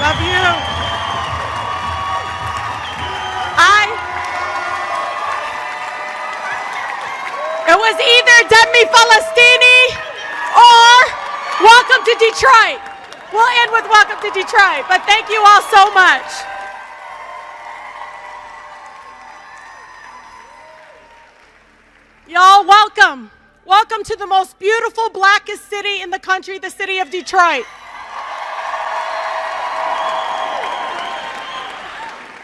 love you. It was either Demi Falastini or welcome to Detroit. We'll end with welcome to Detroit, but thank you all so much. Y'all, welcome. Welcome to the most beautiful, blackest city in the country, the city of Detroit.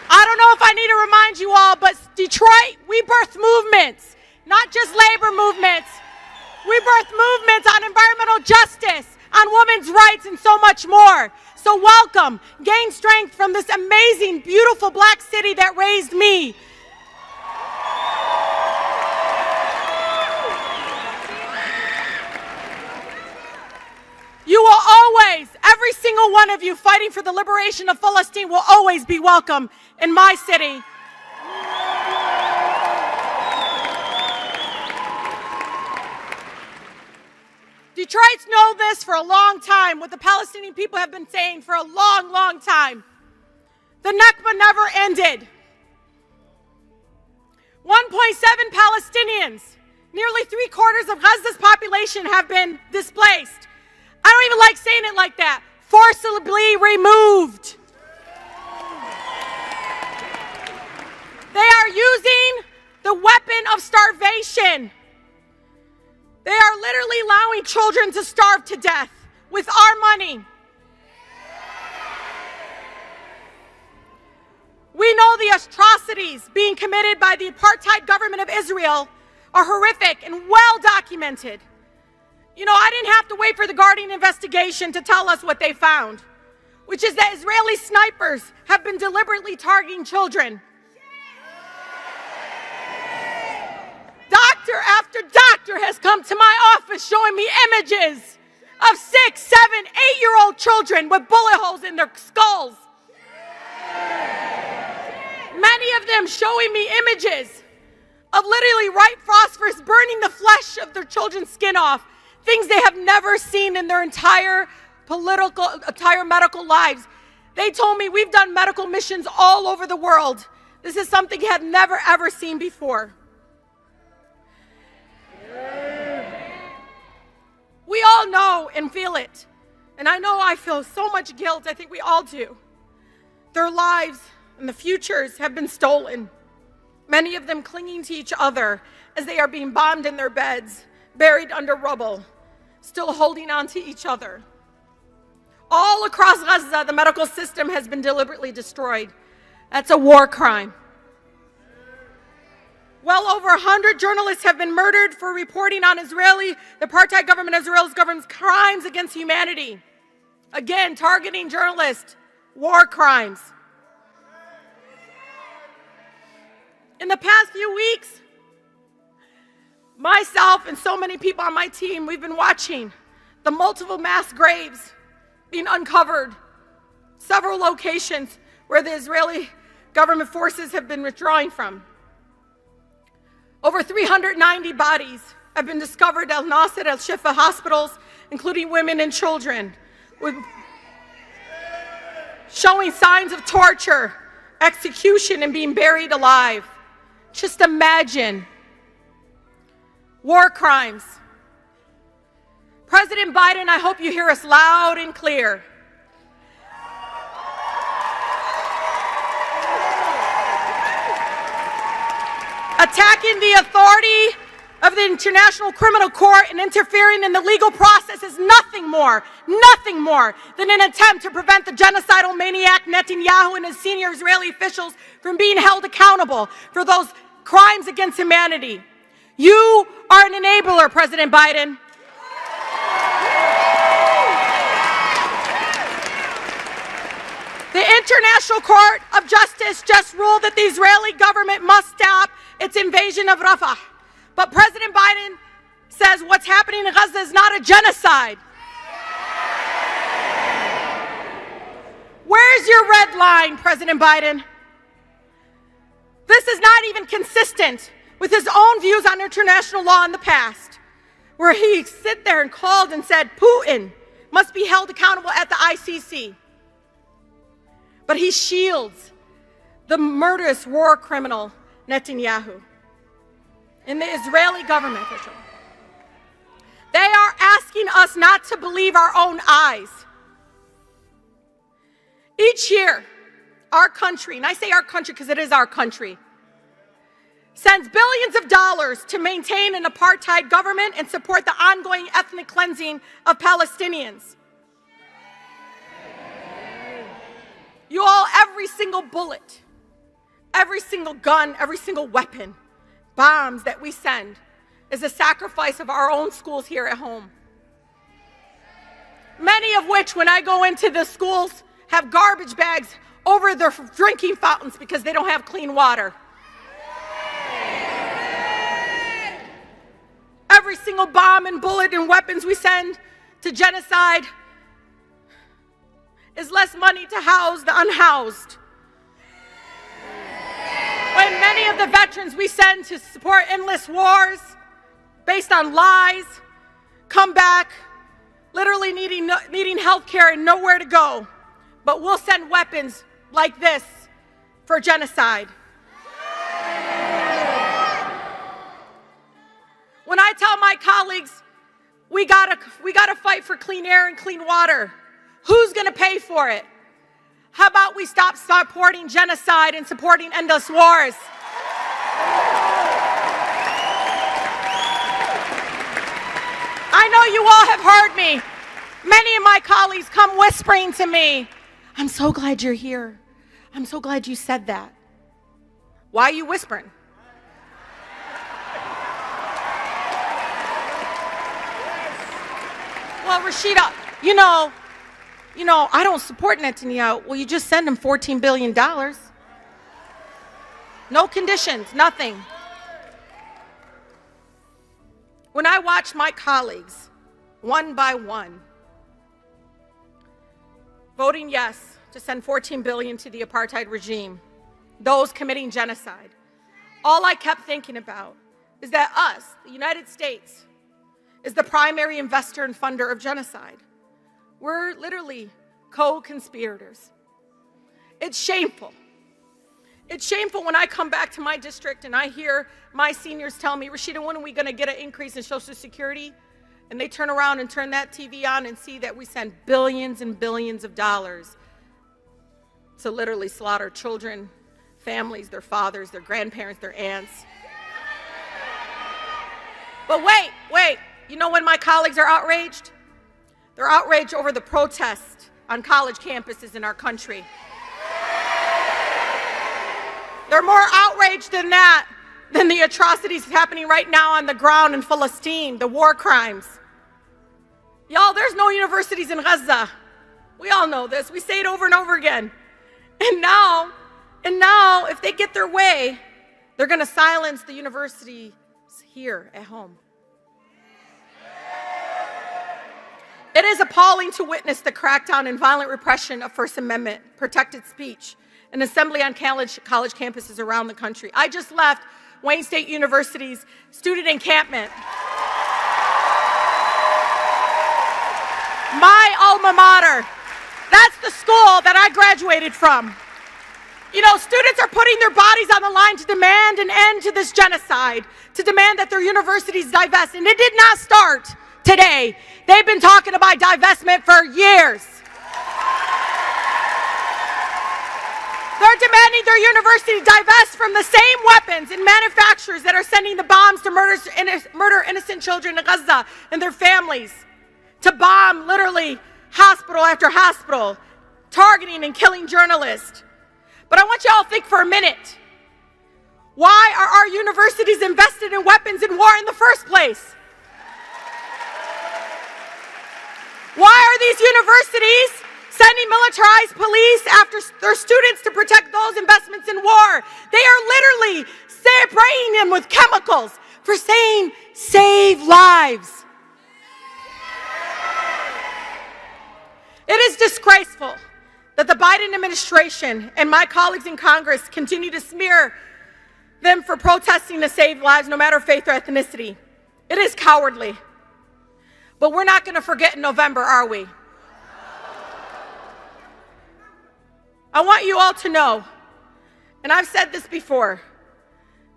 I don't know if I need to remind you all, but Detroit, we birth movements, not just labor movements. We birth movements on environmental justice, on women's rights, and so much more. So welcome, gain strength from this amazing, beautiful black city that raised me. You will always, every single one of you fighting for the liberation of Palestine will always be welcome in my city. Detroit's known this for a long time, what the Palestinian people have been saying for a long, long time. The Nakba never ended. 1.7 Palestinians, nearly 3/4 of Gaza's population have been displaced. I don't even like saying it like that. Forcibly removed. They are using the weapon of starvation. They are literally allowing children to starve to death with our money. We know the atrocities being committed by the apartheid government of Israel are horrific and well documented. You know, I didn't have to wait for the Guardian investigation to tell us what they found, which is that Israeli snipers have been deliberately targeting children. Doctor after doctor has come to my office showing me images of 6, 7, 8-year-old children with bullet holes in their skulls. Many of them showing me images of literally white phosphorus burning the flesh of their children's skin off. Things they have never seen in their entire medical lives. They told me we've done medical missions all over the world. This is something you have never ever seen before. We all know and feel it. And I know I feel so much guilt. I think we all do. Their lives and the futures have been stolen. Many of them clinging to each other as they are being bombed in their beds, buried under rubble, still holding on to each other. All across Gaza, the medical system has been deliberately destroyed. That's a war crime. Well over 100 journalists have been murdered for reporting on the apartheid government, Israel's government's crimes against humanity. Again, targeting journalists, war crimes. In the past few weeks, myself and so many people on my team, we've been watching the multiple mass graves being uncovered, several locations where the Israeli government forces have been withdrawing from. Over 390 bodies have been discovered at Al-Nasser, Al-Shifa hospitals, including women and children, showing signs of torture, execution, and being buried alive. Just imagine. War crimes. President Biden, I hope you hear us loud and clear. Attacking the authority of the International Criminal Court and interfering in the legal process is nothing more than an attempt to prevent the genocidal maniac Netanyahu and his senior Israeli officials from being held accountable for those crimes against humanity. You are an enabler, President Biden. The International Court of Justice just ruled that the Israeli government must stop its invasion of Rafah. But President Biden says what's happening in Gaza is not a genocide. Where's your red line, President Biden? This is not even consistent with his own views on international law in the past, where he sit there and called and said Putin must be held accountable at the ICC. but he shields the murderous war criminal Netanyahu and the Israeli government official. They are asking us not to believe our own eyes. Each year, our country, and I say our country because it is our country, sends billions of dollars to maintain an apartheid government and support the ongoing ethnic cleansing of Palestinians. You all, every single bullet, every single gun, every single weapon, bombs that we send is a sacrifice of our own schools here at home. Many of which, when I go into the schools, have garbage bags over their drinking fountains because they don't have clean water. Every single bomb and bullet and weapons we send to genocide is less money to house the unhoused. When many of the veterans we send to support endless wars based on lies come back literally needing health care and nowhere to go, but we'll send weapons like this for genocide. When I tell my colleagues we gotta fight for clean air and clean water, who's gonna pay for it? How about we stop supporting genocide and supporting endless wars? I know you all have heard me. Many of my colleagues come whispering to me, "I'm so glad you're here. I'm so glad you said that." Why are you whispering? Well, Rashida, you know, I don't support Netanyahu. Well, you just send him $14 billion. No conditions, nothing. When I watch my colleagues, one by one, voting yes to send $14 billion to the apartheid regime, those committing genocide, all I kept thinking about is that us, the United States, is the primary investor and funder of genocide. We're literally co-conspirators. It's shameful. It's shameful when I come back to my district and I hear my seniors tell me, "Rashida, when are we going to get an increase in Social Security?" And they turn around and turn that TV on and see that we send billions and billions of dollars to literally slaughter children, families, their fathers, their grandparents, their aunts. But wait. You know when my colleagues are outraged? They're outraged over the protest on college campuses in our country. They're more outraged than that, than the atrocities happening right now on the ground in Palestine, the war crimes. Y'all, there's no universities in Gaza. We all know this. We say it over and over again. And now, if they get their way, they're going to silence the universities here at home. It is appalling to witness the crackdown and violent repression of First Amendment protected speech and assembly on college campuses around the country. I just left Wayne State University's student encampment. My alma mater. That's the school that I graduated from. You know, students are putting their bodies on the line to demand an end to this genocide, to demand that their universities divest. And it did not start today. They've been talking about divestment for years. They're demanding their university divest from the same weapons and manufacturers that are sending the bombs to murder innocent children in Gaza and their families, to bomb literally hospital after hospital, targeting and killing journalists. But I want you all to think for a minute. Why are our universities invested in weapons in war in the first place? Why are these universities sending militarized police after their students to protect those investments in war? They are literally spraying them with chemicals for saying, "Save lives." It is disgraceful that the Biden administration and my colleagues in Congress continue to smear them for protesting to save lives, no matter faith or ethnicity. It is cowardly. But we're not going to forget in November, are we? I want you all to know, and I've said this before,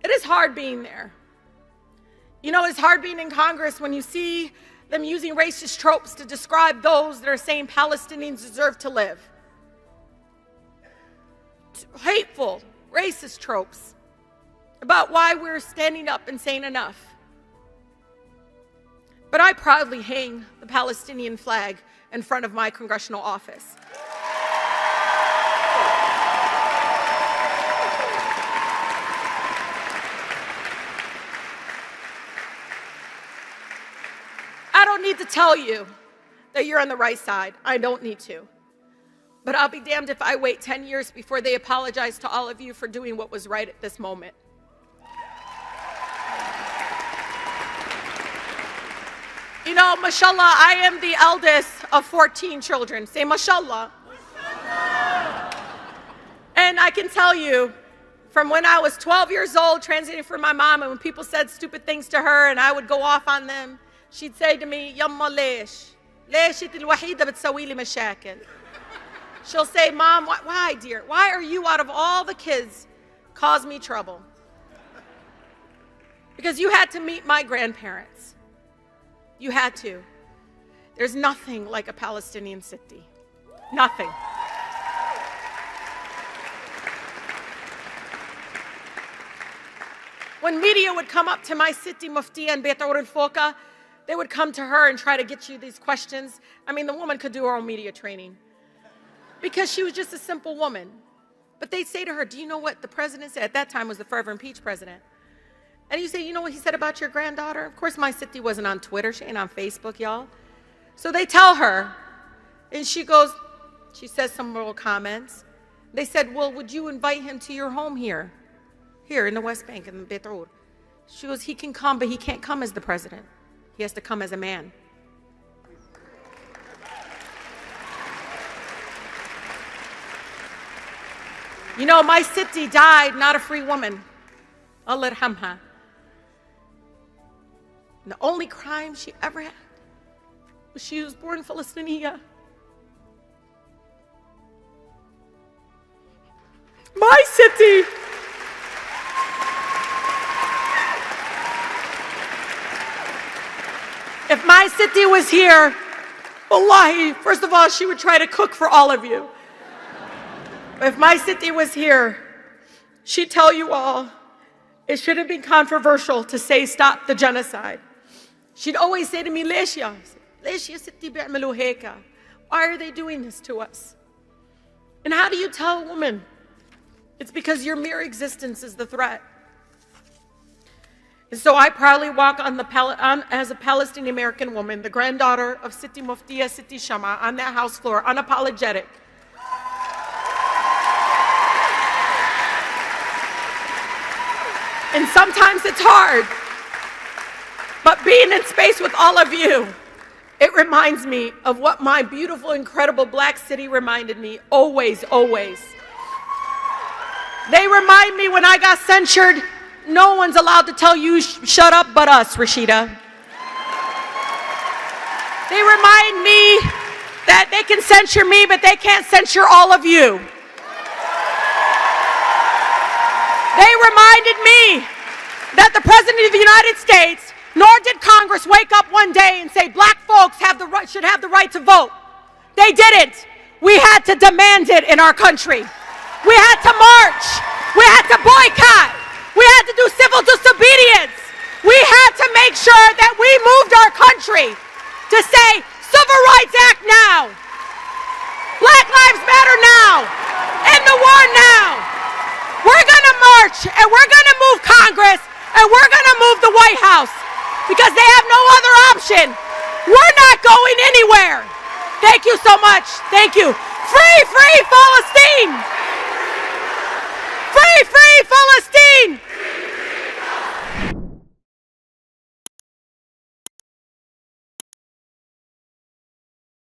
it is hard being there. You know, it's hard being in Congress when you see them using racist tropes to describe those that are saying Palestinians deserve to live. Hateful, racist tropes about why we're standing up and saying enough. But I proudly hang the Palestinian flag in front of my congressional office. I don't need to tell you that you're on the right side. I don't need to. But I'll be damned if I wait 10 years before they apologize to all of you for doing what was right at this moment. You know, mashallah, I am the eldest of 14 children. Say mashallah. And I can tell you, from when I was 12 years old, transiting from my mom, and when people said stupid things to her and I would go off on them, she'd say to me, Yamma lesh? Lesh انت الوحيدة بتسوي لي مشاكل. She'll say, Mom, why, dear? Why are you, out of all the kids, cause me trouble? Because you had to meet my grandparents. You had to. There's nothing like a Palestinian city. Nothing. When media would come up to my city muftiya in Beit al-Foka, they would come to her and try to get you these questions. I mean, the woman could do her own media training because she was just a simple woman. But they'd say to her, do you know what the president said? At that time was the forever impeached president. And you say, you know what he said about your granddaughter? Of course, my city wasn't on Twitter. She ain't on Facebook, y'all. So they tell her, and she goes, she says some little comments. They said, well, would you invite him to your home here in the West Bank, in Beirut? She goes, he can come, but he can't come as the president. He has to come as a man. You know, my city died not a free woman. Allah yarhamha. The only crime she ever had was she was born Palestinian. My city. If my city was here, wallahi, first of all, she would try to cook for all of you. If my city was here, she'd tell you all, it shouldn't be controversial to say stop the genocide. She'd always say to me, ليش يا ستي بيعملوا هيك? Why are they doing this to us? And how do you tell a woman? It's because your mere existence is the threat. And so I proudly walk as a Palestinian American woman, the granddaughter of Siti Muftiya Siti Shama, on that house floor, unapologetic. And sometimes it's hard. But being in space with all of you, it reminds me of what my beautiful, incredible black city reminded me, always, always. They remind me when I got censured, no one's allowed to tell you shut up but us, Rashida. They remind me that they can censure me, but they can't censure all of you. They reminded me that the President of the United States, nor did Congress wake up one day and say black folks should have the right to vote. They didn't. We had to demand it in our country. We had to march. We had to boycott. We had to do civil disobedience. We had to make sure that we moved our country to say, Civil Rights Act now. Black Lives Matter now. End the war now. We're gonna march and we're gonna move Congress and we're gonna move the White House because they have no other option. We're not going anywhere. Thank you so much. Thank you. Free, free Palestine.